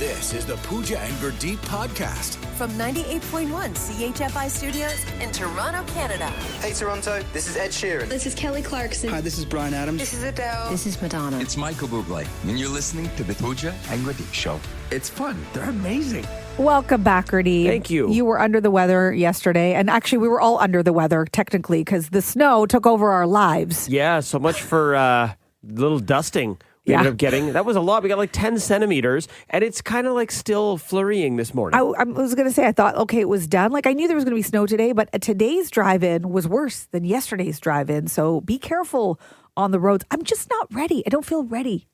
This is the Pooja and Gurdeep podcast. From 98.1 CHFI Studios in Toronto, Canada. Hey Toronto, this is Ed Sheeran. This is Kelly Clarkson. Hi, this is Bryan Adams. This is Adele. This is Madonna. It's Michael Bublé, and you're listening to the Pooja and Gurdeep Show. It's fun. They're amazing. Welcome back, Gurdeep. Thank you. You were under the weather yesterday, and actually we were all under the weather, technically, because the snow took over our lives. Yeah, so much for little dusting we ended up getting. That was a lot. We got like 10 centimeters, and it's kind of like still flurrying this morning. I was going to say, I thought, okay, it was done. Like, I knew there was going to be snow today, but today's drive-in was worse than yesterday's drive-in, so be careful on the roads. I'm just not ready. I don't feel ready.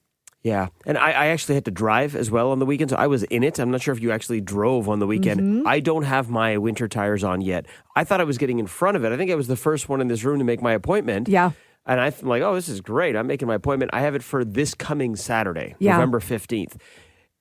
Yeah, and I actually had to drive as well on the weekend, so I was in it. I'm not sure if you actually drove on the weekend. Mm-hmm. I don't have my winter tires on yet. I thought I was getting in front of it. I think I was the first one in this room to make my appointment. Yeah. And I'm like, oh, this is great. I'm making my appointment. I have it for this coming Saturday, Yeah. November 15th.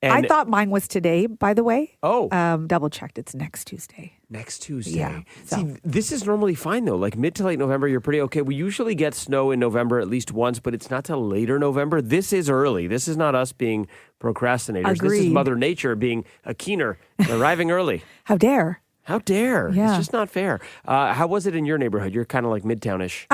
And I thought mine was today, by the way. Oh. Double checked. It's next Tuesday. Next Tuesday. Yeah, so. See, this is normally fine, though. Like mid to late November, you're pretty okay. We usually get snow in November at least once, but it's not till later November. This is early. This is not us being procrastinators. Agreed. This is Mother Nature being a keener, arriving early. How dare. How dare. Yeah. It's just not fair. How was it in your neighborhood? You're kind of like Midtownish.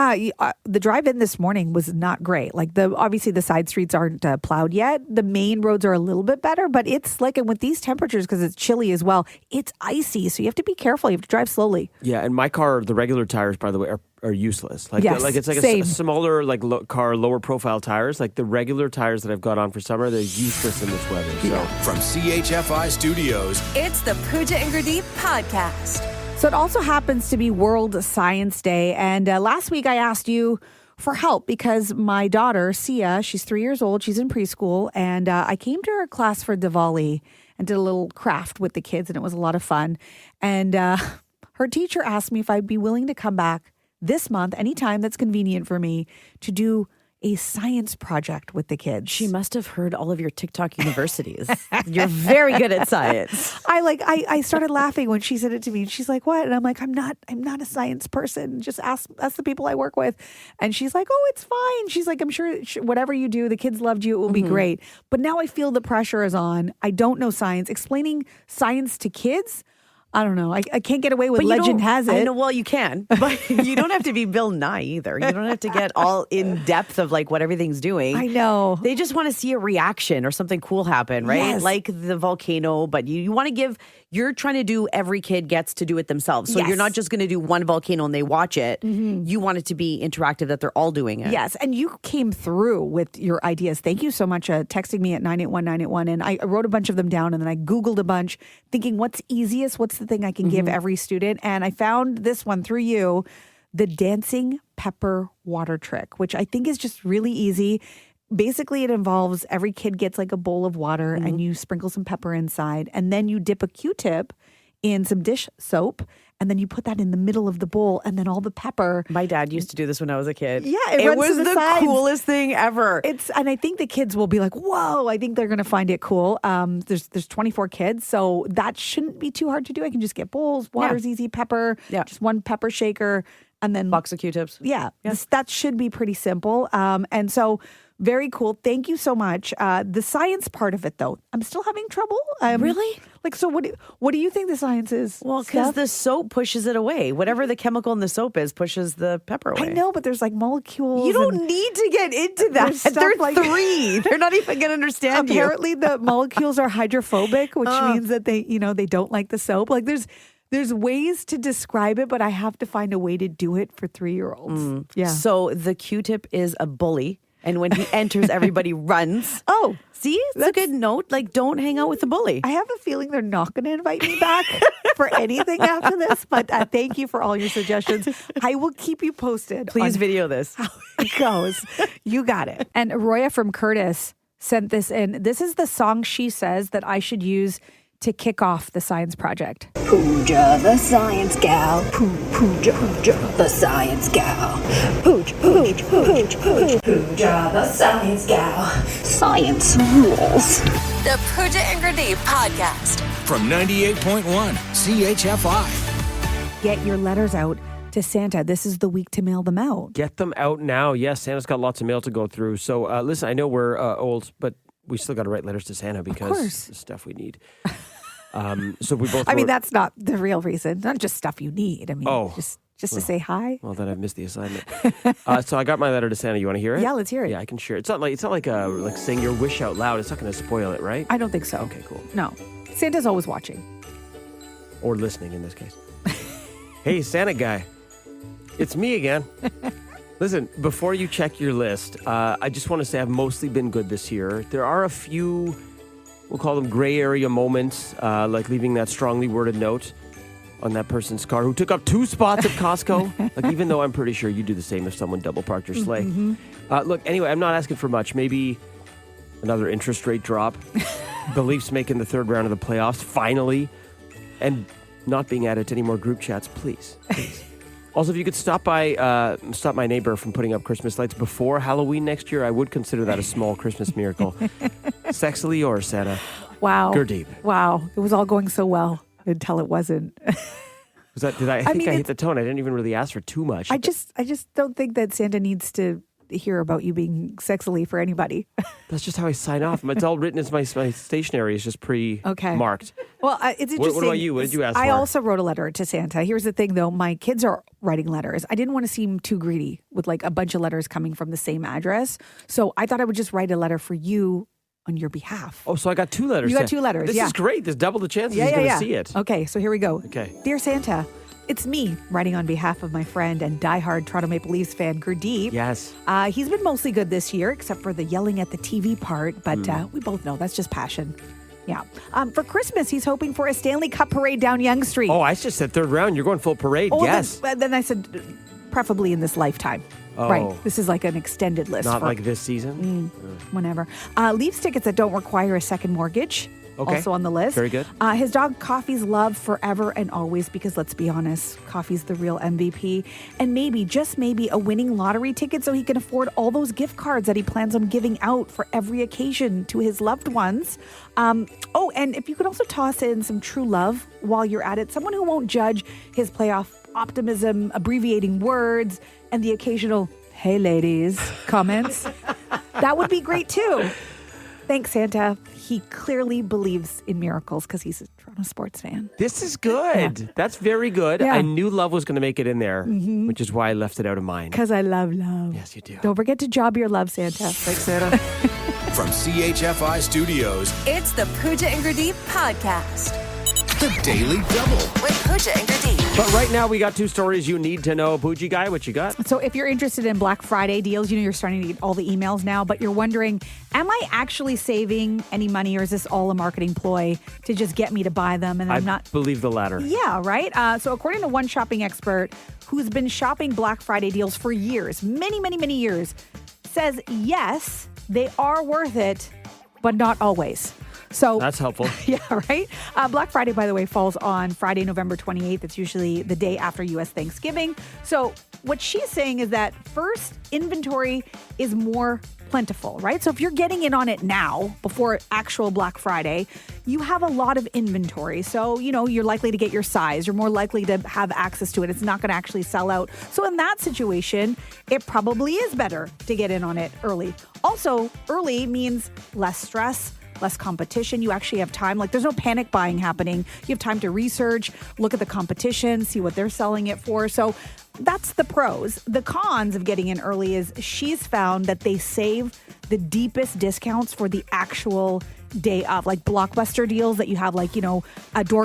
The drive-in this morning was not great. Like obviously the side streets aren't plowed yet. The main roads are a little bit better, but it's like, and with these temperatures, because it's chilly as well, it's icy. So you have to be careful. You have to drive slowly. Yeah, and my car, the regular tires, by the way, are useless. Like, yes, like it's like a smaller like car, lower profile tires. Like the regular tires that I've got on for summer, they're useless in this weather. So From CHFI Studios, It's the Pooja and Gurdeep podcast. So it also happens to be World Science Day. And last week I asked you for help because my daughter, Sia, she's 3 years old. She's in preschool. And I came to her class for Diwali and did a little craft with the kids. And it was a lot of fun. And her teacher asked me if I'd be willing to come back this month, anytime that's convenient for me, to do a science project with the kids. She must have heard all of your TikTok universities. You're very good at science. I started laughing when she said it to me. She's like, "What?" And I'm like, "I'm not a science person. Just ask the people I work with." And she's like, "Oh, it's fine." She's like, "I'm sure whatever you do, the kids loved you. It will be great." But now I feel the pressure is on. I don't know science. Explaining science to kids, I don't know. I can't get away with legend has it. I know, well, you can, but you don't have to be Bill Nye either. You don't have to get all in depth of like what everything's doing. I know. They just want to see a reaction or something cool happen, right? Yes. Like the volcano, but you want to give, you're trying to do, every kid gets to do it themselves. So Yes. you're not just going to do one volcano and they watch it. Mm-hmm. You want it to be interactive, that they're all doing it. Yes, and you came through with your ideas. Thank you so much texting me at 981-981. And I wrote a bunch of them down and then I Googled a bunch thinking what's easiest, what's the thing I can give every student. And I found this one through you, the dancing pepper water trick, which I think is just really easy. Basically, it involves every kid gets like a bowl of water and you sprinkle some pepper inside and then you dip a Q-tip in some dish soap and then you put that in the middle of the bowl and then all the pepper. My dad used to do this when I was a kid. Yeah, it runs was to the sides. coolest thing ever. And I think the kids will be like, whoa, I think they're going to find it cool. There's 24 kids, so that shouldn't be too hard to do. I can just get bowls, water's easy, pepper, just one pepper shaker, and then Box of Q-tips. Yeah, that should be pretty simple. And so very cool. Thank you so much. The science part of it, though, I'm still having trouble. Really? Like, so what do you think the science is? Well, because Steph? the soap pushes it away. Whatever the chemical in the soap is pushes the pepper away. I know, but there's like molecules. You don't need to get into that. They're like, 3. They're not even going to understand you. Apparently, the molecules are hydrophobic, which means that they don't like the soap. Like there's ways to describe it, but I have to find a way to do it for 3-year-olds. Yeah. So the Q-tip is a bully. And when he enters, everybody runs. Oh, see? It's a good note. Like, don't hang out with the bully. I have a feeling they're not going to invite me back for anything after this, but thank you for all your suggestions. I will keep you posted. Please on video this. how it goes. You got it. And Roya from Curtis sent this in. This is the song she says that I should use to kick off the science project. Pooja, the science gal. Pooja, the science gal. Pooja, the science gal. Science rules. The Pooja and Gurdeep podcast. From 98.1 CHFI. Get your letters out to Santa. This is the week to mail them out. Get them out now. Yes, Santa's got lots of mail to go through. So listen, I know we're old, but we still got to write letters to Santa because course. the stuff we need. So we both. I mean, wrote- that's not the real reason. Not just stuff you need. I mean, Oh. just to say hi. Well, then I've missed the assignment. So I got my letter to Santa. You want to hear it? Yeah, let's hear it. Yeah, I can share it. It's not like saying your wish out loud. It's not going to spoil it, right? I don't think so. Okay, cool. No. Santa's always watching. Or listening in this case. Hey, Santa guy. It's me again. Listen, before you check your list, I just want to say I've mostly been good this year. There are a few, we'll call them gray area moments, like leaving that strongly worded note on that person's car who took up 2 spots at Costco. Like, even though I'm pretty sure you do the same if someone double parked your sleigh. Look, anyway, I'm not asking for much. Maybe another interest rate drop. The Leafs making the 3rd round of the playoffs, finally. And not being added to any more group chats, please. Also, if you could stop my neighbor from putting up Christmas lights before Halloween next year, I would consider that a small Christmas miracle. Sexily yours, Santa. Wow. Gurdeep. Wow. It was all going so well until it wasn't. I think I hit the tone. I didn't even really ask for too much. I just don't think that Santa needs to hear about you being sexily for anybody. That's just how I sign off. It's all written as my stationery is just pre-marked. Well, it's interesting. What about you? What did you ask for? I also wrote a letter to Santa. Here's the thing, though. My kids are writing letters. I didn't want to seem too greedy with like a bunch of letters coming from the same address. So I thought I would just write a letter for you on your behalf. Oh, so I got 2 letters. You got 2 letters, This yeah. is great. There's double the chances he's going to see it. Okay, so here we go. Okay. Dear Santa, it's me writing on behalf of my friend and diehard Toronto Maple Leafs fan, Gurdeep. Yes. He's been mostly good this year, except for the yelling at the TV part, but we both know that's just passion. Yeah. For Christmas, he's hoping for a Stanley Cup parade down Yonge Street. Oh, I just said 3rd round. You're going full parade. Oh, yes. Then I said, preferably in this lifetime. Oh. Right. This is like an extended list. Not for like this season? whenever. Leafs tickets that don't require a second mortgage. Okay. Also on the list. Very good. His dog Coffee's loved forever and always because let's be honest, Coffee's the real MVP. And maybe, just maybe, a winning lottery ticket so he can afford all those gift cards that he plans on giving out for every occasion to his loved ones. And if you could also toss in some true love while you're at it, someone who won't judge his playoff optimism, abbreviating words, and the occasional, hey ladies, comments. That would be great too. Thanks, Santa. He clearly believes in miracles because he's a Toronto sports fan. This is good. Yeah. That's very good. Yeah. I knew love was going to make it in there, which is why I left it out of mine. Because I love love. Yes, you do. Don't forget to job your love, Santa. Thanks, Santa. From CHFI Studios, It's the Pooja and Gurdeep podcast the Daily Double. with Pooja and Gurdeep. But right now, we got 2 stories you need to know. Pooja guy, what you got? So if you're interested in Black Friday deals, you're starting to get all the emails now, but you're wondering, am I actually saving any money or is this all a marketing ploy to just get me to buy them? And I'm not. Believe the latter. Yeah, right? So according to one shopping expert who's been shopping Black Friday deals for years, many years, says yes, they are worth it, but not always. So That's helpful. yeah, right? Black Friday, by the way, falls on Friday, November 28th. It's usually the day after U.S. Thanksgiving. So what she's saying is that first, inventory is more plentiful, right? So if you're getting in on it now, before actual Black Friday, you have a lot of inventory. So, you're likely to get your size. You're more likely to have access to it. It's not going to actually sell out. So in that situation, it probably is better to get in on it early. Also, early means less stress, less competition. You actually have time. Like, there's no panic buying happening. You have time to research, look at the competition, see what they're selling it for. So that's the pros. The cons of getting in early is she's found that they save the deepest discounts for the actual day of, like blockbuster deals that you have, like, door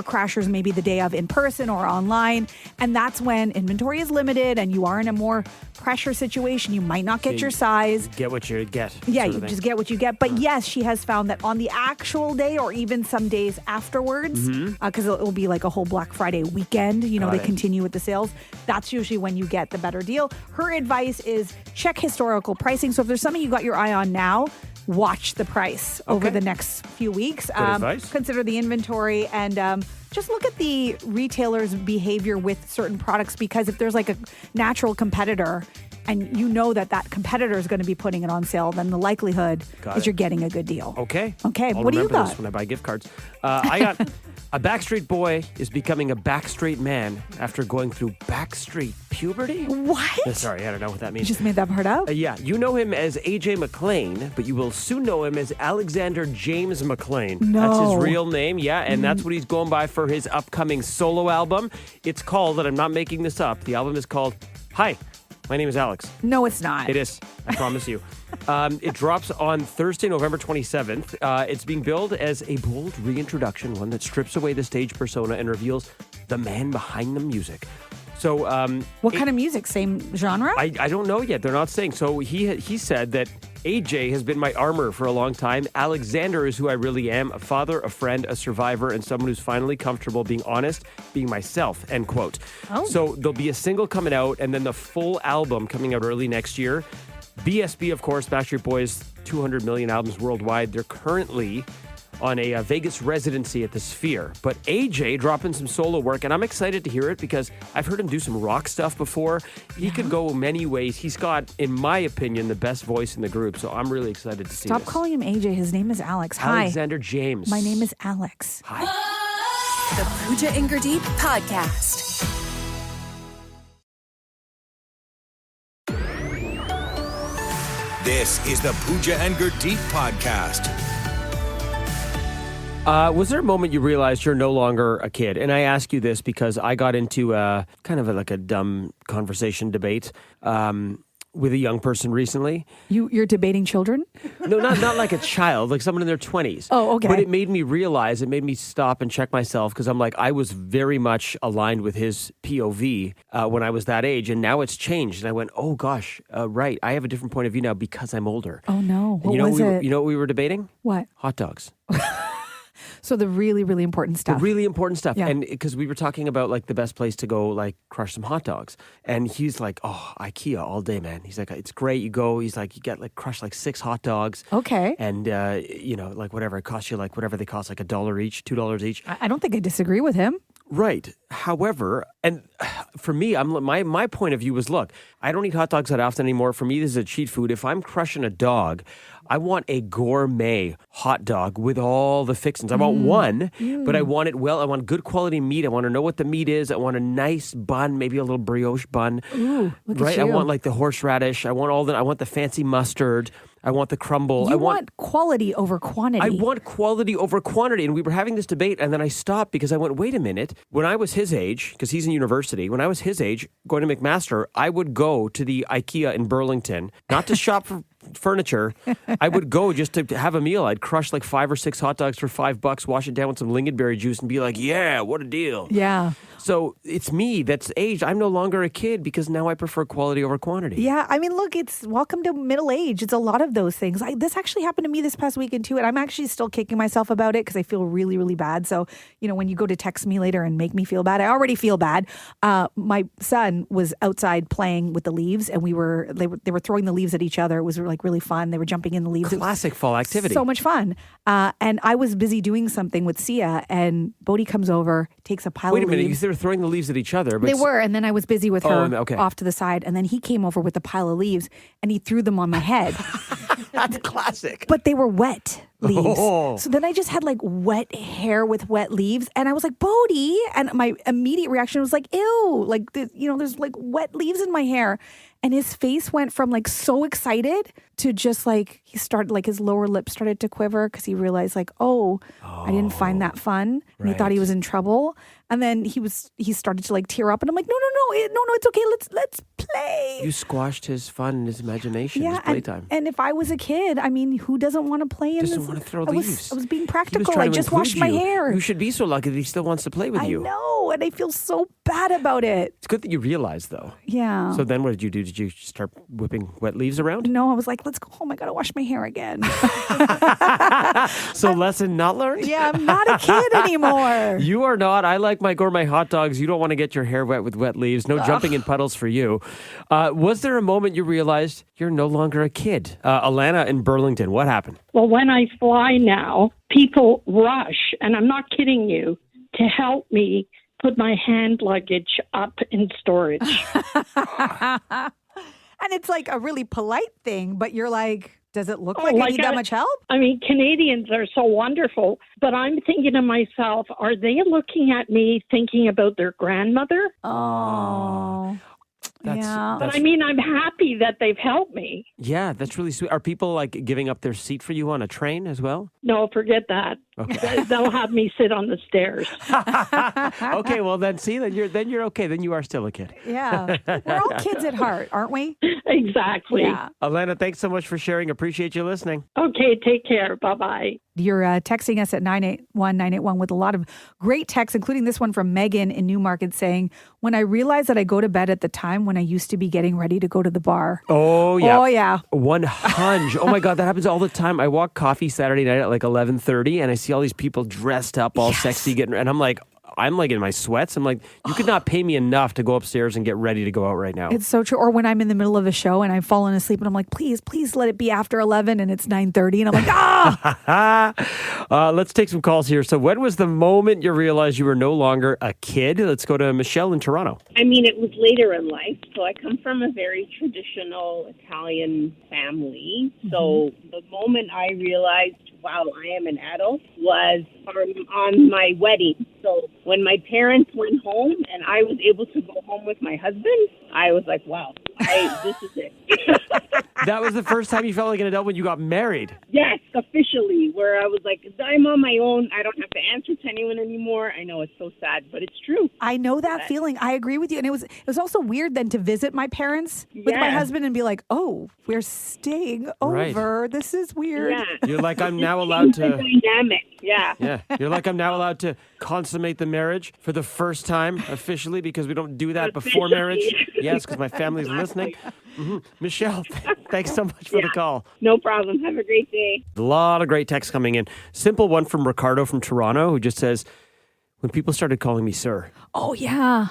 crashers maybe the day of in person or online. And that's when inventory is limited and you are in a more pressure situation. You might not get your size. Get what you get. Yeah, sort you of thing. just get what you get. But yes, she has found that on the actual day or even some days afterwards, because it'll be like a whole Black Friday weekend, they continue with the sales. That's usually when you get the better deal. Her advice is check historical pricing. So if there's something you got your eye on now, watch the price over the next few weeks. Advice. Consider the inventory and just look at the retailer's behavior with certain products, because if there's like a natural competitor and you know that competitor is going to be putting it on sale, then the likelihood is you're getting a good deal. Okay. Okay. I'll What do you remember got? this when I buy gift cards. I got a Backstreet boy is becoming a backstreet man after going through backstreet puberty. What? Sorry, I don't know what that means. You just made that part up? Yeah, you know him as AJ McLean, but you will soon know him as Alexander James McLean. No. That's his real name, yeah, and that's what he's going by for his upcoming solo album. It's called, and I'm not making this up, the album is called Hi, My Name is Alex. No, it's not. It is, I promise you. It drops on Thursday, November 27th. It's being billed as a bold reintroduction, one that strips away the stage persona and reveals the man behind the music. So, What kind of music? Same genre? I don't know yet. They're not saying. So he said that AJ has been my armor for a long time. Alexander is who I really am, a father, a friend, a survivor, and someone who's finally comfortable being honest, being myself, end quote. Oh. So there'll be a single coming out and then the full album coming out early next year. BSB, of course, Backstreet Boys, 200 million albums worldwide. They're currently on a Vegas residency at the Sphere. But AJ dropping some solo work, and I'm excited to hear it because I've heard him do some rock stuff before. He could go many ways. He's got, in my opinion, the best voice in the group, so I'm really excited to see Stop this. calling him AJ. His name is Alex. Hi. Alexander James. My name is Alex. Hi. The Pooja and Gurdeep Podcast. This is the Pooja and Gurdeep Podcast. Was there a moment you realized you're no longer a kid? And I ask you this because I got into kind of like a dumb conversation debate with a young person recently. You're debating children? No, not like a child, like someone in their 20s. Oh, okay. But it made me realize, it made me stop and check myself because I'm like, I was very much aligned with his POV when I was that age, and now it's changed. And I went, oh gosh, right, I have a different point of view now because I'm older. Oh no. And What was it? You know what we were debating? What? Hot dogs. So the really, really important stuff. The really important stuff. Yeah. And because we were talking about like the best place to go, like crush some hot dogs. And he's like, oh, IKEA all day, man. He's like, it's great. You go, he's like, you get like crush like 6 hot dogs. Okay. And, you know, like whatever it costs you, like whatever they cost, like $1 each, $2 each. I don't think I disagree with him. Right. However, and for me, my point of view was, look, I don't eat hot dogs that often anymore. For me, this is a cheat food. If I'm crushing a dog, I want a gourmet hot dog with all the fixings. I want one, but I want it well. I want good quality meat. I want to know what the meat is. I want a nice bun, maybe a little brioche bun. Ooh, look right? at you. I want like the horseradish. I want the fancy mustard. I want the crumble. You want quality over quantity. I want quality over quantity. And we were having this debate, and then I stopped because I went, wait a minute. When I was his age, because he's in university, when I was his age, going to McMaster, I would go to the IKEA in Burlington, not to shop for furniture. I would go just to have a meal. I'd crush like 5 or 6 hot dogs for $5, wash it down with some lingonberry juice, and be like, yeah, what a deal. Yeah. So it's me that's aged. I'm no longer a kid because now I prefer quality over quantity. Yeah, I mean, look, it's welcome to middle age. It's a lot of those things. This actually happened to me this past weekend too, and I'm actually still kicking myself about it because I feel really, really bad. So, you know, when you go to text me later and make me feel bad, I already feel bad. My son was outside playing with the leaves, and they were throwing the leaves at each other. It was like really fun. They were jumping in the leaves. Classic fall activity. So much fun. And I was busy doing something with Sia, and Bodhi comes over, takes a pile Wait a of minute, leaves. they were throwing the leaves at each other. But They were, and then I was busy with her okay. off to the side, and then he came over with a pile of leaves, and he threw them on my head. That's classic. But they were wet leaves. Oh. So then I just had like wet hair with wet leaves, and I was like, Bodhi, and my immediate reaction was like, ew, like, there's like wet leaves in my hair. And his face went from like so excited to just like, his lower lip started to quiver because he realized like, I didn't find that fun. And he thought he was in trouble. And then he started to like tear up, and I'm like, no, it's okay. Let's play. You squashed his fun and his imagination, his Yeah, playtime. and if I was a kid, I mean, who doesn't want to play in Doesn't this? want to throw I leaves. was being He was practical. trying I to just include washed my you. hair. You should be so lucky that he still wants to play with I you. know, and I feel so bad about it. It's good that you realized, though. Yeah. So then what did you do? Did you start whipping wet leaves around? No, I was like, let's go home. I got to wash my hair again. So lesson not learned? Yeah, I'm not a kid anymore. You are not. I like my gourmet hot dogs. You don't want to get your hair wet with wet leaves. No jumping in puddles for you. Was there a moment you realized you're no longer a kid? Alana in Burlington, what happened? Well, when I fly now, people rush, and I'm not kidding you, to help me put my hand luggage up in storage. And it's like a really polite thing, but you're like, does it look like I need that much help? I mean, Canadians are so wonderful, but I'm thinking to myself, are they looking at me thinking about their grandmother? Oh. But I mean, I'm happy that they've helped me. Yeah, that's really sweet. Are people like giving up their seat for you on a train as well? No, forget that. Okay. They'll have me sit on the stairs. Okay, well then you're okay. Then you are still a kid. Yeah. We're all kids at heart, aren't we? Exactly. Yeah. Alana, thanks so much for sharing. Appreciate you listening. Okay, take care. Bye-bye. You're texting us at 981-981 with a lot of great texts, including this one from Megan in Newmarket saying, when I realize that I go to bed at the time when I used to be getting ready to go to the bar. Oh, yeah. Oh, yeah. 100. Oh, my God. That happens all the time. I walk coffee Saturday night at like 11:30 and I see all these people dressed up, all sexy, and I'm like in my sweats. I'm like, you could not pay me enough to go upstairs and get ready to go out right now. It's so true. Or when I'm in the middle of a show and I've fallen asleep and I'm like, please let it be after 11 and it's 9:30 and I'm like, Let's take some calls here. So when was the moment you realized you were no longer a kid? Let's go to Michelle in Toronto. I mean, it was later in life. So I come from a very traditional Italian family. So the moment I realized, wow, I am an adult was on my wedding. So when my parents went home and I was able to go home with my husband, I was like, wow, this is it. That was the first time you felt like an adult when you got married. Yes, officially, where I was like, I'm on my own. I don't have to answer to anyone anymore. I know it's so sad, but it's true. I know that feeling. I agree with you. And it was also weird then to visit my parents with my husband and be like, oh, we're staying over. Right. This is weird. Yeah. You're like, I'm now allowed to... Dynamic, yeah. Yeah. You're like, I'm now allowed to consummate the marriage for the first time officially because we don't do that before marriage. Yes, because my family's listening. Mm-hmm. Michelle, thanks so much for the call. No problem. Have a great day. A lot of great texts coming in. Simple one from Ricardo from Toronto who just says, when people started calling me sir. Oh, yeah.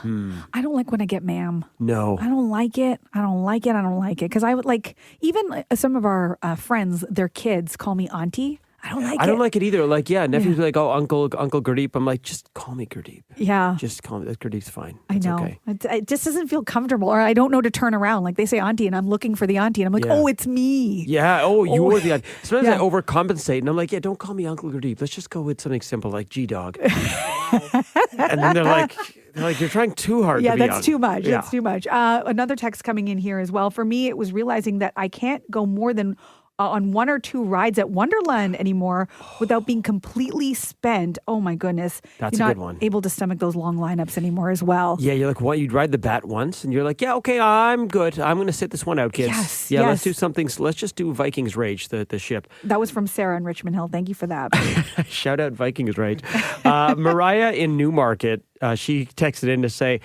I don't like when I get ma'am. No. I don't like it. I don't like it. Because I would like, even some of our friends, their kids call me auntie. I don't like it. I don't like it either. Like, nephews be like, oh, Uncle Gurdeep. I'm like, just call me Gurdeep. Yeah. Just call me. Gurdeep's fine. It's I know. Okay. It just doesn't feel comfortable, or I don't know to turn around. Like they say auntie and I'm looking for the auntie and I'm like, oh, it's me. Yeah. Oh, you're the auntie. Sometimes I overcompensate and I'm like, don't call me Uncle Gurdeep. Let's just go with something simple like G-Dog. And then they're like, you're trying too hard to be that's young. too much. Yeah. That's too much. Another text coming in here as well. For me, it was realizing that I can't go more than on one or two rides at Wonderland anymore without being completely spent. Oh my goodness. That's you're a not good one. Able to stomach those long lineups anymore as well. Yeah, you're like, what? You'd ride the Bat once and you're like, yeah, okay, I'm good. I'm going to sit this one out, kids. Yes, yeah, yes. let's do something. Let's just do Vikings Rage, the ship. That was from Sarah in Richmond Hill. Thank you for that. Shout out Vikings Rage. Mariah in Newmarket, she texted in to say,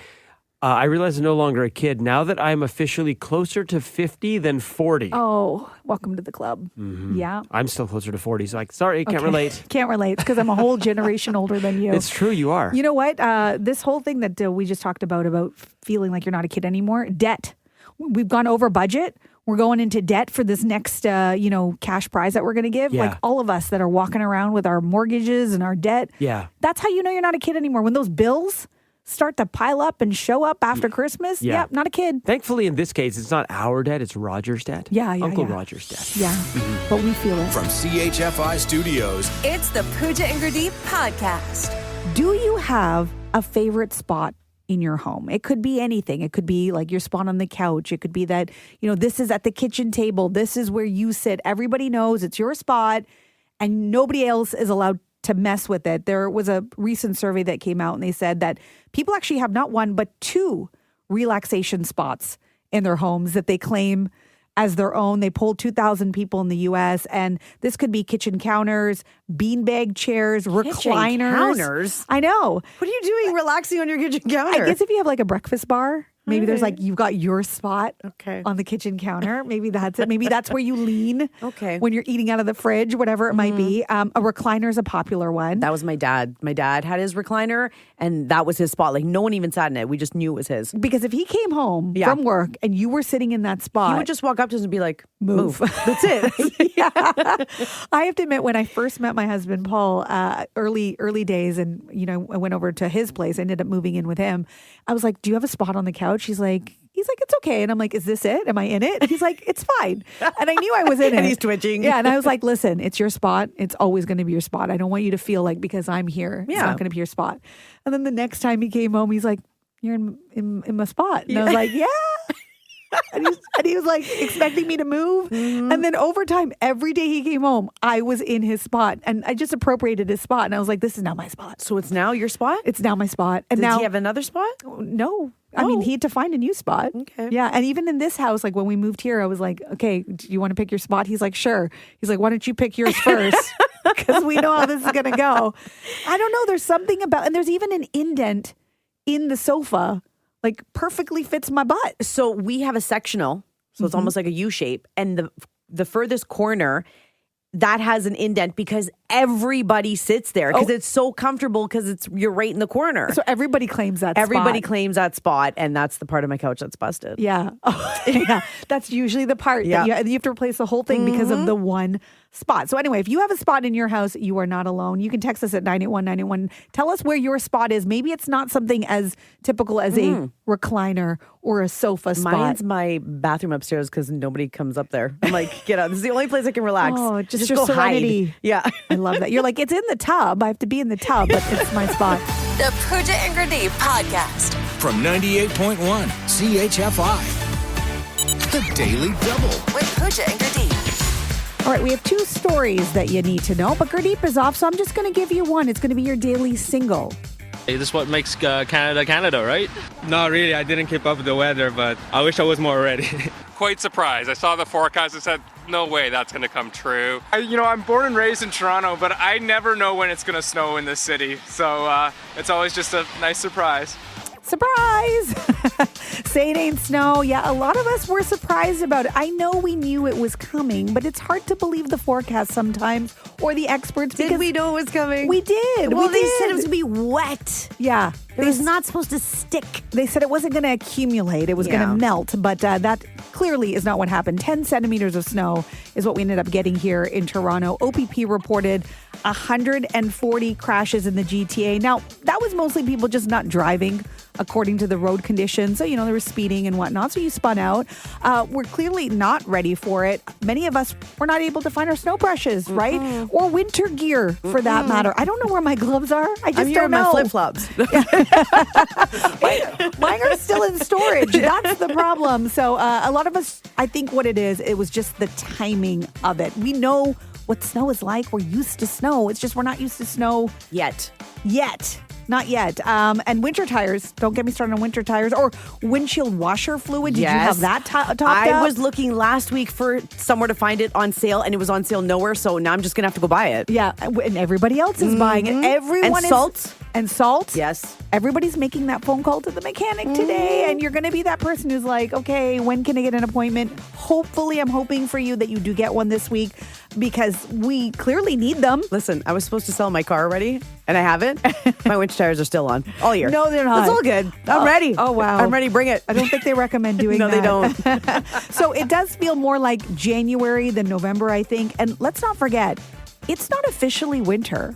I realize I'm no longer a kid now that I'm officially closer to 50 than 40. Oh, welcome to the club. Mm-hmm. Yeah. I'm still closer to 40. So like, sorry, can't relate. Can't relate because I'm a whole generation older than you. It's true, you are. You know what? This whole thing that we just talked about feeling like you're not a kid anymore, debt. We've gone over budget. We're going into debt for this next, cash prize that we're going to give. Yeah. Like all of us that are walking around with our mortgages and our debt. Yeah. That's how you know you're not a kid anymore. When those bills start to pile up and show up after Christmas. Yeah. Not a kid. Thankfully, in this case, it's not our debt, it's Roger's debt. Yeah. Uncle Roger's debt. Yeah, but we feel it. From CHFI Studios, It's the Pooja and Gurdeep podcast. Do you have a favorite spot in your home? It could be anything. It could be like your spot on the couch. It could be that, this is at the kitchen table. This is where you sit. Everybody knows it's your spot and nobody else is allowed to mess with it. There was a recent survey that came out and they said that people actually have not one, but two relaxation spots in their homes that they claim as their own. They polled 2,000 people in the U.S. and this could be kitchen counters, beanbag chairs, recliners. Counters? I know. What are you doing relaxing on your kitchen counter? I guess if you have like a breakfast bar, maybe there's like, you've got your spot on the kitchen counter. Maybe that's it. Maybe that's where you lean when you're eating out of the fridge, whatever it might be. A recliner is a popular one. That was my dad. My dad had his recliner and that was his spot. Like no one even sat in it. We just knew it was his. Because if he came home from work and you were sitting in that spot, he would just walk up to us and be like, move. That's it. I have to admit, when I first met my husband, Paul, early days, and, I went over to his place, I ended up moving in with him. I was like, do you have a spot on the couch? He's like, He's like, it's okay. And I'm like, is this it? Am I in it? And he's like, it's fine. And I knew I was in it. And he's twitching. Yeah. And I was like, listen, it's your spot. It's always going to be your spot. I don't want you to feel like because I'm here, it's not going to be your spot. And then the next time he came home, he's like, you're in my spot. And I was like, yeah. And he was like expecting me to move. And then over time, every day he came home, I was in his spot. And I just appropriated his spot. And I was like, this is now my spot. So it's now your spot? It's now my spot. And Does now he have another spot? No. I mean, he had to find a new spot. Okay. Yeah. And even in this house, like when we moved here, I was like, okay, do you want to pick your spot? He's like, sure. He's like, why don't you pick yours first? Because we know how this is going to go. I don't know. There's something about, and there's even an indent in the sofa, like perfectly fits my butt. So we have a sectional. So it's almost like a U shape. And the furthest corner, that has an indent because everybody sits there because it's so comfortable because you're right in the corner. So everybody claims that Everybody spot. claims that spot, and that's the part of my couch that's busted. Yeah. Yeah. That's usually the part that you have to replace the whole thing because of the one spot. So anyway, if you have a spot in your house, you are not alone. You can text us at 981-981. Tell us where your spot is. Maybe it's not something as typical as a recliner or a sofa spot. Mine's my bathroom upstairs because nobody comes up there. I'm like, get out. This is the only place I can relax. Oh, just go your serenity. hide. Yeah. I love that. You're like, it's in the tub. I have to be in the tub, but it's my spot. The Pooja and Grenade Podcast. From 98.1 CHFI. The Daily Double. With Pooja and Grenade. All right, we have 2 stories that you need to know, but Gurdeep is off, so I'm just going to give you one. It's going to be your daily single. Hey, this is what makes Canada, Canada, right? Not really. I didn't keep up with the weather, but I wish I was more ready. Quite surprised. I saw the forecast and said, no way that's going to come true. I'm born and raised in Toronto, but I never know when it's going to snow in this city. So it's always just a nice surprise. Surprise! Say it ain't snow. Yeah, a lot of us were surprised about it. I know we knew it was coming, but it's hard to believe the forecast sometimes or the experts. Did we know it was coming? We did. Well, we they did. said it was going to be wet. Yeah. It was not supposed to stick. They said it wasn't going to accumulate. It was going to melt, but that clearly is not what happened. 10 centimeters of snow is what we ended up getting here in Toronto. OPP reported 140 crashes in the GTA. Now, that was mostly people just not driving according to the road conditions. So, they were speeding and whatnot. So you spun out. We're clearly not ready for it. Many of us were not able to find our snow brushes, right? Or winter gear for that matter. I don't know where my gloves are. I just don't know. My flip-flops. Mine are still in storage. That's the problem. So a lot of us, I think what it was just the timing of it. We know what snow is like. We're used to snow. It's just we're not used to snow Yet. Not yet. And winter tires, don't get me started on winter tires or windshield washer fluid. Did you have that topped up? I was looking last week for somewhere to find it on sale, and it was on sale nowhere. So now I'm just going to have to go buy it. Yeah. And everybody else is buying it. Everyone and salt. And salt. Yes. Everybody's making that phone call to the mechanic today. And you're going to be that person who's like, okay, when can I get an appointment? Hopefully, I'm hoping for you that you do get one this week because we clearly need them. Listen, I was supposed to sell my car already, and I haven't. My winter tires are still on all year. No, they're not. It's all good. I'm ready. Oh, wow. I'm ready. Bring it. I don't think they recommend doing no, that. No, they don't. So it does feel more like January than November, I think. And let's not forget, it's not officially winter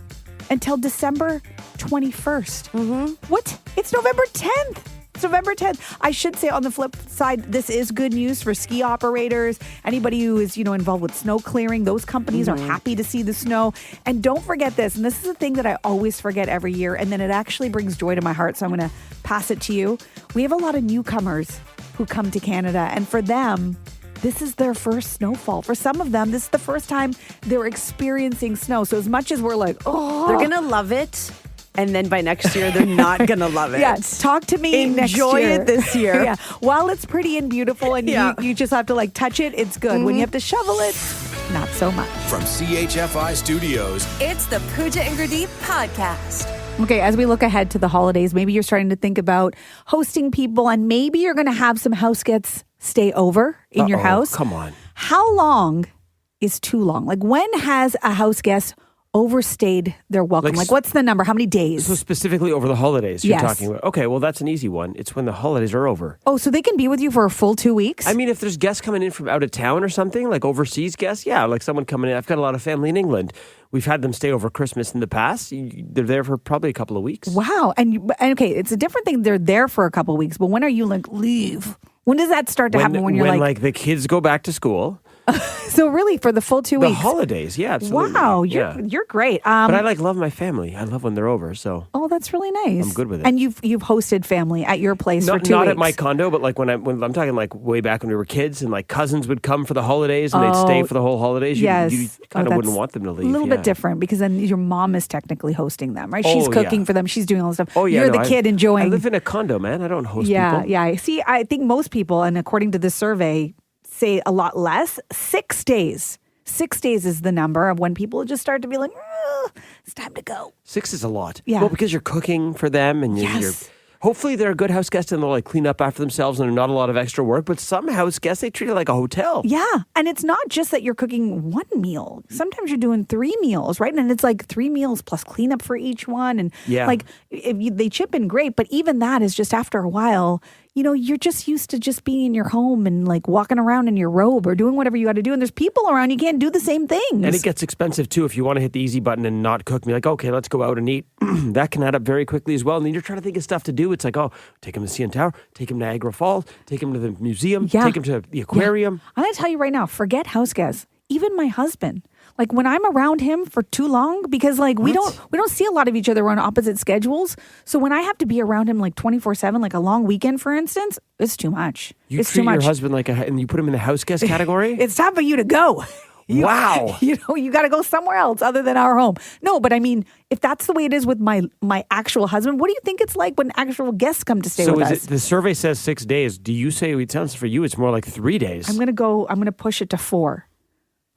until December 21st. What? It's November 10th. It's November 10th. I should say on the flip side, this is good news for ski operators, anybody who is, involved with snow clearing. Those companies are happy to see the snow. And don't forget this, and this is a thing that I always forget every year, and then it actually brings joy to my heart, so I'm going to pass it to you. We have a lot of newcomers who come to Canada, and for them, this is their first snowfall. For some of them, this is the first time they're experiencing snow. So as much as we're like, oh, they're going to love it. And then by next year, they're not going to love it. Yeah, talk to me next year. Enjoy it this year. Yeah, while it's pretty and beautiful and you just have to touch it, it's good. When you have to shovel it, not so much. From CHFI Studios, it's the Pooja and Grenade Podcast. Okay, as we look ahead to the holidays, maybe you're starting to think about hosting people and maybe you're going to have some house guests stay over in your house. Come on. How long is too long? When has a house guest overstayed their welcome? What's the number? How many days? So specifically over the holidays you're talking about. Okay, well, that's an easy one. It's when the holidays are over. Oh, so they can be with you for a full 2 weeks? I mean, if there's guests coming in from out of town or something, like overseas guests, like someone coming in. I've got a lot of family in England. We've had them stay over Christmas in the past. They're there for probably a couple of weeks. Wow. And okay, it's a different thing. They're there for a couple of weeks, but when are you leave? When does that start to happen when you're like the kids go back to school? So really for the full 2 weeks? The holidays, yeah, absolutely. Wow, you're great. But I love my family. I love when they're over, so. Oh, that's really nice. I'm good with it. And you've hosted family at your place for 2 weeks? Not at my condo, but like when I'm talking like way back when we were kids and like cousins would come for the holidays and they'd stay for the whole holidays. You kind of wouldn't want them to leave. A little bit different because then your mom is technically hosting them, right? She's cooking for them. She's doing all this stuff. Oh, yeah. You're the kid enjoying. I live in a condo, man. I don't host people. Yeah. See, I think most people, and according to this survey, say a lot less. 6 days. 6 days is the number of when people just start to be like, it's time to go. 6 is a lot. Yeah. Well, because you're cooking for them and you're hopefully they're a good house guest and they'll like clean up after themselves and not a lot of extra work. But some house guests, they treat it like a hotel. Yeah. And it's not just that you're cooking one meal. Sometimes you're doing 3 meals, right? And it's like 3 meals plus cleanup for each one. And like they chip in great, but even that is just after a while, you're just used to just being in your home and like walking around in your robe or doing whatever you got to do. And there's people around, you can't do the same things. And it gets expensive too. If you want to hit the easy button and not cook, be like, okay, let's go out and eat. That can add up very quickly as well. And then you're trying to think of stuff to do. It's like, oh, take him to CN Tower, take him to Niagara Falls, take him to the museum, take him to the aquarium. I'm going to tell you right now, forget house guests. Even my husband. Like when I'm around him for too long, because like we don't see a lot of each other. We're on opposite schedules. So when I have to be around him like 24/7, like a long weekend, for instance, it's too much. It's treat too much. Your husband like and you put him in the house guest category? It's time for you to go. Wow. You got to go somewhere else other than our home. No, but I mean, if that's the way it is with my actual husband, what do you think it's like when actual guests come to stay with us? So the survey says 6 days. Do you say it sounds for you? It's more like 3 days. I'm going to push it to 4.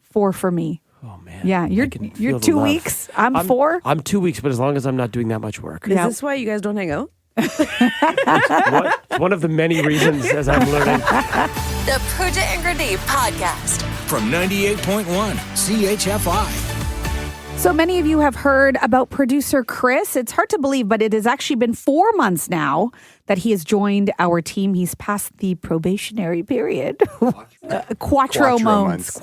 4 for me. Oh man. Yeah, you're 2 weeks. I'm 4. I'm 2 weeks, but as long as I'm not doing that much work. Is this why you guys don't hang out? It's one of the many reasons as I'm learning. The Pooja and Grenade Podcast. From 98.1 CHFI. So many of you have heard about producer Chris. It's hard to believe, but it has actually been 4 months now that he has joined our team. He's passed the probationary period. Quattro months.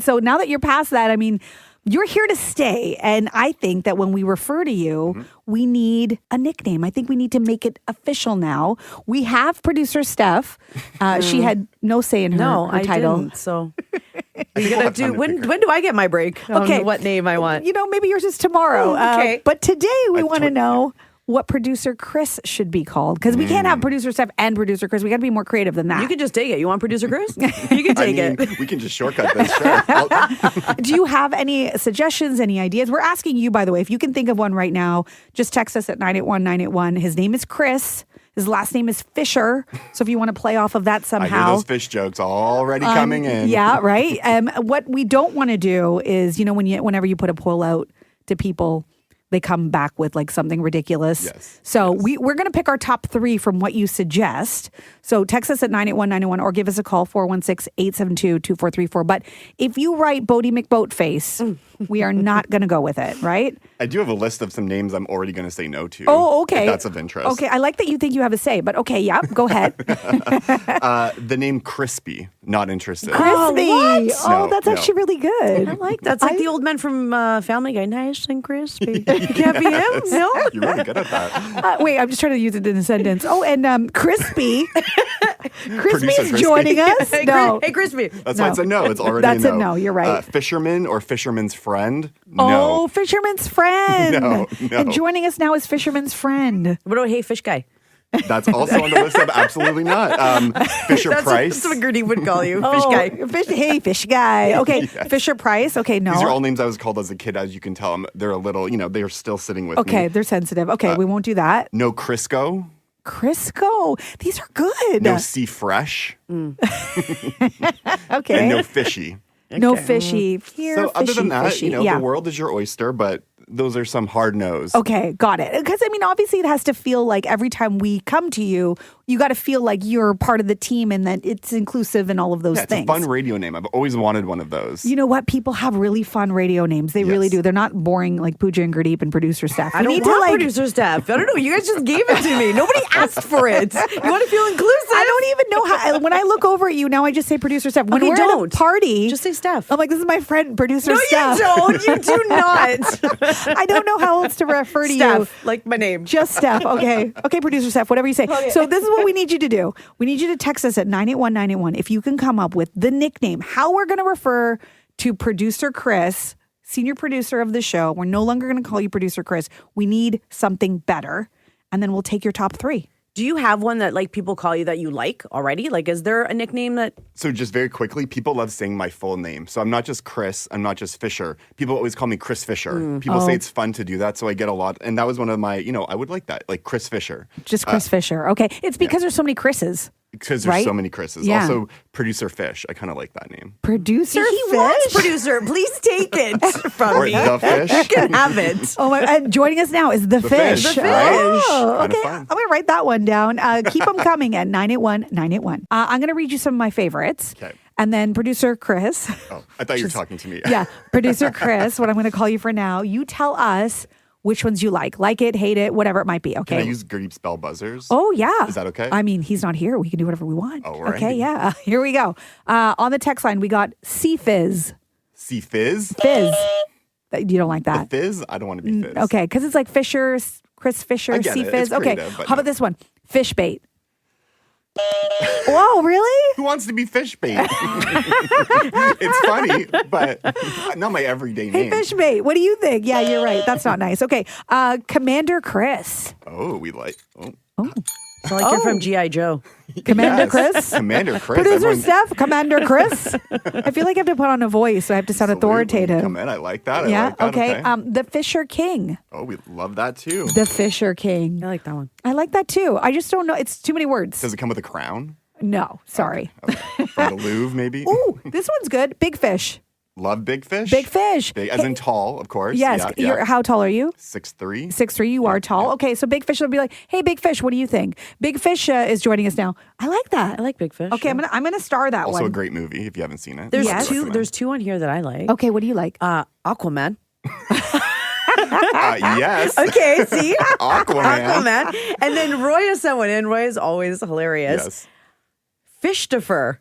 So now that you're past that, I mean, you're here to stay. And I think that when we refer to you, we need a nickname. I think we need to make it official now. We have producer Steph. She had no say in her title. I didn't, so you're gonna do when do I get my break? Okay, what name I want? Maybe yours is tomorrow. Okay, but today we want to know what producer Chris should be called, because we can't have producer Steph and producer Chris. We got to be more creative than that. You can just take it. You want producer Chris? You can take it. We can just shortcut this. Sure. Do you have any suggestions, any ideas? We're asking you, by the way, if you can think of one right now, just text us at 981-981. His name is Chris. His last name is Fisher. So if you want to play off of that somehow. I hear those fish jokes already coming in. Yeah, right. What we don't want to do is, whenever you put a poll out to people, they come back with like something ridiculous. Yes. So we're going to pick our top 3 from what you suggest. So text us at 981-981 or give us a call, 416-872-2434. But if you write Bodie McBoatface, we are not going to go with it, right? I do have a list of some names I'm already going to say no to. Oh, okay. If that's of interest. Okay, I like that you think you have a say, but okay, yeah, go ahead. The name Crispy, not interested. Crispy. That's actually really good. I like that. It's like the old man from Family Guy. Nice and crispy. You can't be him? No? You're really good at that. Wait, I'm just trying to use it in a sentence. Oh, and Crispy. Crispy is joining us. No. Hey, Crispy. That's why it's a no. It's already That's a no. a no. You're right. Fisherman or fisherman's friend? No. Oh, fisherman's friend. No. And joining us now is fisherman's friend. What about Hey Fish Guy? That's also on the list of absolutely not. Fisher Price. That's what Gertie would call you. Fish Guy. Hey, Fish Guy. Okay. Yes. Fisher Price. Okay, no. These are all names I was called as a kid. As you can tell, they're a little, they're still sitting with me. Okay, they're sensitive. Okay, we won't do that. No Crisco. Crisco. These are good. No Sea Fresh. Okay. And no Fishy. No Fishy. Here, so fishy, other than that, fishy. the world is your oyster, but those are some hard no's. Okay, got it. Because, obviously it has to feel like every time we come to you, you got to feel like you're part of the team and that it's inclusive and all of those things. It's a fun radio name. I've always wanted one of those. You know what? People have really fun radio names. They really do. They're not boring like Pooja and Gurdeep and producer Steph. I don't want producer Steph. I don't know. You guys just gave it to me. Nobody asked for it. You want to feel inclusive? I don't even know how. When I look over at you, now I just say producer Steph. When we're at a party. Just say Steph. I'm like, this is my friend, producer Steph. No, you don't. You do not. I don't know how else to refer to Steph, you. like my name. Just Steph. Okay. Okay, producer Steph, whatever you say. Okay. So this is what what we need you to do. We need you to text us at 981-981 if you can come up with the nickname, how we're going to refer to producer Chris, senior producer of the show. We're no longer going to call you producer Chris. We need something better. And then we'll take your top 3. Do you have one that like people call you that you like already? Like, is there a nickname that? So just very quickly, people love saying my full name. So I'm not just Chris. I'm not just Fisher. People always call me Chris Fisher. People say it's fun to do that. So I get a lot. And that was one of my, I would like that. Like Chris Fisher. Just Chris Fisher. Okay. It's because there's so many Chris's. Because there's so many Chris's. Yeah. Also, Producer Fish. I kind of like that name. Producer He Fish? wants producer. Please take it from Or me. The Fish. You can have it. Oh my! And joining us now is the Fish. Fish, Oh, right? okay. Kinda fun. I'm going to write that one down. Keep them coming at 981-981. I'm going to read you some of my favorites. Okay. And then producer Chris. Oh, I thought you were talking to me. Yeah, producer Chris, what I'm going to call you for now. You tell us which ones you like it, hate it, whatever it might be. Okay. Can I use Greep's bell buzzers? Oh, yeah. Is that okay? I mean, he's not here. We can do whatever we want. Oh, right. Okay, yeah. Here we go. On the text line, we got C-Fizz. See Fizz? Fizz. You don't like The that? Fizz? I don't want to be Fizz. Okay, because it's like Fisher, Chris Fisher, I get it. C-Fizz. It's Okay, creative, but how about no. this one? Fish bait. Whoa, really? Who wants to be fish bait? It's funny, but not my everyday Hey, name. fish bait. What do you think? Yeah, you're right. That's not nice. Okay, Commander Chris. Oh, we like. Oh. So like you're from G.I. Joe. Commander Yes. Chris? Commander Chris. Producer Everyone- Steph, Commander Chris. I feel like I have to put on a voice, so I have to sound Absolutely. authoritative. Come in. I like that. Yeah. I like that. Okay. The Fisher King. Oh, we love that too. The Fisher King. I like that one. I like that too. I just don't know. It's too many words. Does it come with a crown? No, sorry. Okay. From the Louvre, maybe? Ooh, this one's good. Big Fish. Love big fish? Big Fish. Big, as in tall, of course. Yes. Yeah. How tall are you? 6'3". 6'3", you are tall. Okay, so Big Fish will be like, "Hey, Big Fish, what do you think?" Big Fish is joining us now. I like that. I like Big Fish. Okay, yeah. I'm gonna star that Also one. a great movie if you haven't seen it. There's Yes. two. There's two on here that I like. Okay, what do you like? Aquaman. Yes. Okay, see? Aquaman. Aquaman. And then Roy has someone in. Roy is always hilarious. Yes. Fishtifer.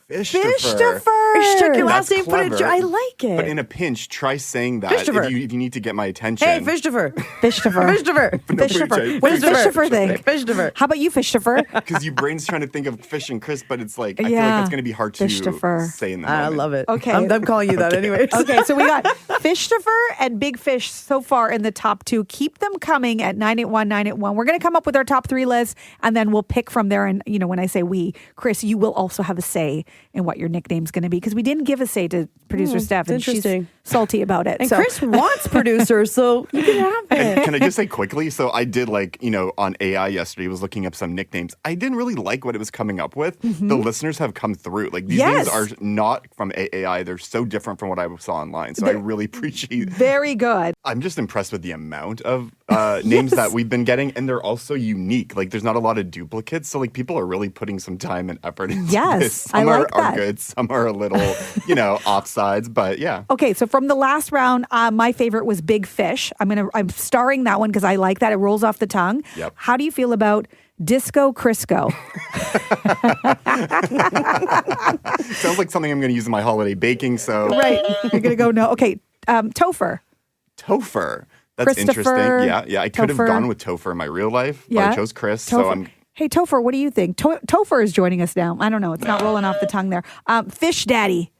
Fishtifer. Fish took your That's last name, put it. clever. I like it. But in a pinch, try saying that Fishtifer. if you need to get my attention. Hey, Fishtifer. Fishtifer. Fishtifer. Fishtifer. What does Fishtifer. Fishtifer think? Fishtifer. How about you, Fishtifer? Because your brain's trying to think of fish and Chris, but it's like, I feel like Yeah. that's going to be hard to Fishtifer. say in the I moment. love it. Okay. I'm calling you that anyways. Okay, so we got Fishtifer and Big Fish so far in the top 2. Keep them coming at 981-981. We're going to come up with our top 3 list, and then we'll pick from there. And, when I say we, Chris, you will also have a say in what your nickname's going to be, because we didn't give a say to producer Steph, and she's interesting. salty about it. And so. Chris wants producers, so you can have And it. can I just say quickly? So I did on AI yesterday, was looking up some nicknames. I didn't really like what it was coming up with. Mm-hmm. The listeners have come through. Like these Yes. names are not from AI. They're so different from what I saw online. So I really appreciate. Very good. I'm just impressed with the amount of names that we've been getting, and they're also unique. Like there's not a lot of duplicates, so like people are really putting some time and effort into Yes, this. Some I like are that. good, some are a little, offsides, but yeah. Okay, so from the last round, my favorite was Big Fish. I'm starring that one because I like that. It rolls off the tongue. Yep. How do you feel about Disco Crisco? Sounds like something I'm going to use in my holiday baking. So Right. You're going to go no. Okay, Topher. Topher. That's Christopher, interesting. Yeah. I could have Topher. gone with Topher in my real life, Yeah. but I chose Chris. So Topher. I'm. Hey, Topher, what do you think? Topher is joining us now. I don't know. It's not rolling off the tongue there. Fish Daddy.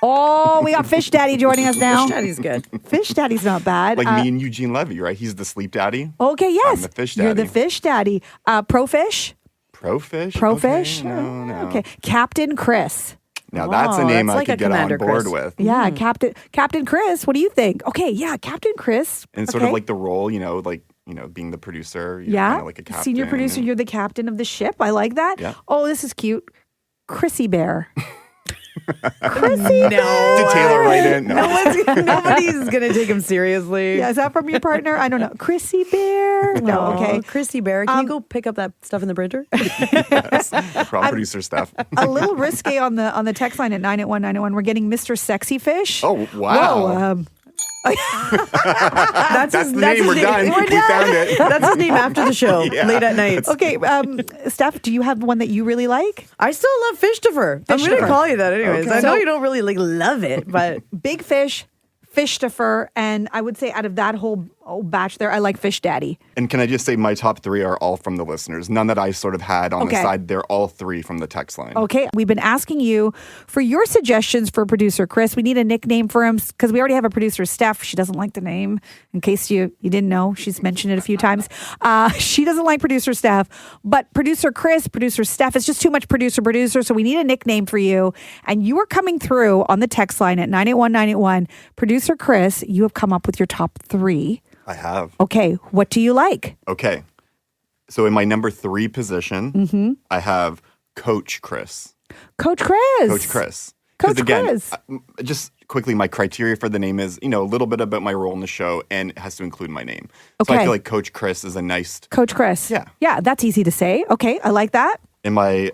Oh, we got Fish Daddy joining us now. Fish Daddy's good. Fish Daddy's not bad. Like me and Eugene Levy, right? He's the sleep daddy. Okay, yes. I'm the fish You're the daddy. Fish Daddy. Pro-fish? Pro-fish? Pro-fish? Okay, no. Okay. Captain Chris. Now that's a name that's I like could a get on Commander board Chris. with. Yeah, Captain Chris. What do you think? Okay, yeah, Captain Chris. And sort of like the role, being the producer. You're yeah, kinda like a captain. senior producer. You're the captain of the ship. I like that. Yeah. Oh, this is cute. Chrissy Bear. Chrissy Bear. Did Taylor write it? No. Nobody's gonna take him seriously. Yeah, is that from your partner? I don't know. Chrissy Bear. No, Aw, okay. Chrissy Bear, can you go pick up that stuff in the printer? Yes. From producer stuff. A little risque on the text line at 981-981. We're getting Mr. Sexy Fish. Oh, wow. Whoa, That's the name. his We're name. done. We're We done. found it. That's his name after the show, Yeah. late at night. Okay, Steph, do you have one that you really like? I still love Fishtifer. I'm going Fishtifer. to call you that anyways. Okay. I know So- you don't really love it, but Big Fish, Fishtifer, and I would say out of that whole Oh, Bachelor. I like Fish Daddy. And can I just say my top 3 are all from the listeners. None that I sort of had on the side. They're all 3 from the text line. Okay. We've been asking you for your suggestions for producer Chris. We need a nickname for him because we already have a producer, Steph. She doesn't like the name. In case you didn't know, she's mentioned it a few times. She doesn't like producer Steph. But producer Chris, producer Steph, it's just too much producer. So we need a nickname for you. And you are coming through on the text line at 981-981. Producer Chris, you have come up with your top 3. I have. Okay. What do you like? Okay. So in my number 3 position, I have Coach Chris. Coach Chris. Coach Chris. Coach again, Chris. Just quickly, my criteria for the name is, a little bit about my role in the show, and it has to include my name. So I Okay. feel like Coach Chris is a nice... Coach Chris. Yeah. Yeah, that's easy to say. Okay, I like that. In my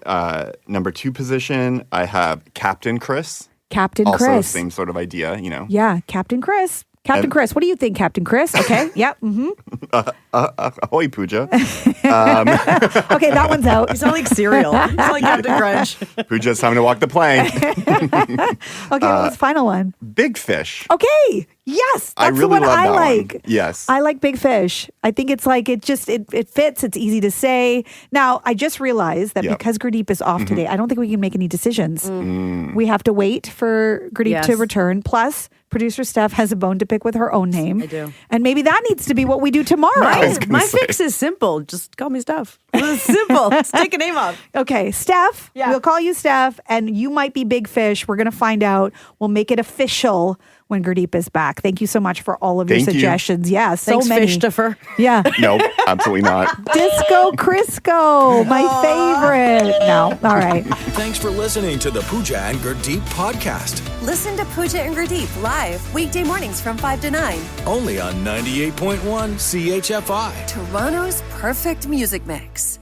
number 2 position, I have Captain Chris. Captain Also, Chris. same sort of idea, Yeah, Captain Chris. Captain Chris, what do you think, Captain Chris? Okay, yep. Ahoy, Pooja. Okay, that one's out. You sound like cereal. You sound like Captain Crunch. Pooja's time to walk the plank. Okay, what was the final one? Big Fish. Okay, yes, I that's really the one love I that like. one. Yes. I like Big Fish. I think it's like it fits. It's easy to say. Now, I just realized that because Gurdeep is off today, I don't think we can make any decisions. We have to wait for Gurdeep to return. Plus, producer Steph has a bone to pick with her own name. I do. And maybe that needs to be what we do tomorrow. My fix is simple. Just call me Steph. It's simple. Just take a name off. Okay, Steph. Yeah. We'll call you Steph, and you might be Big Fish. We're going to find out. We'll make it official when Gurdeep is back. Thank you so much for all of your Thank you. suggestions. Yeah, so Thanks, many. Fishtopher. Yeah. No, absolutely not. Disco Crisco, my favorite. No, all right. Thanks for listening to the Pooja and Gurdeep podcast. Listen to Pooja and Gurdeep live weekday mornings from 5 to 9. Only on 98.1 CHFI. Toronto's perfect music mix.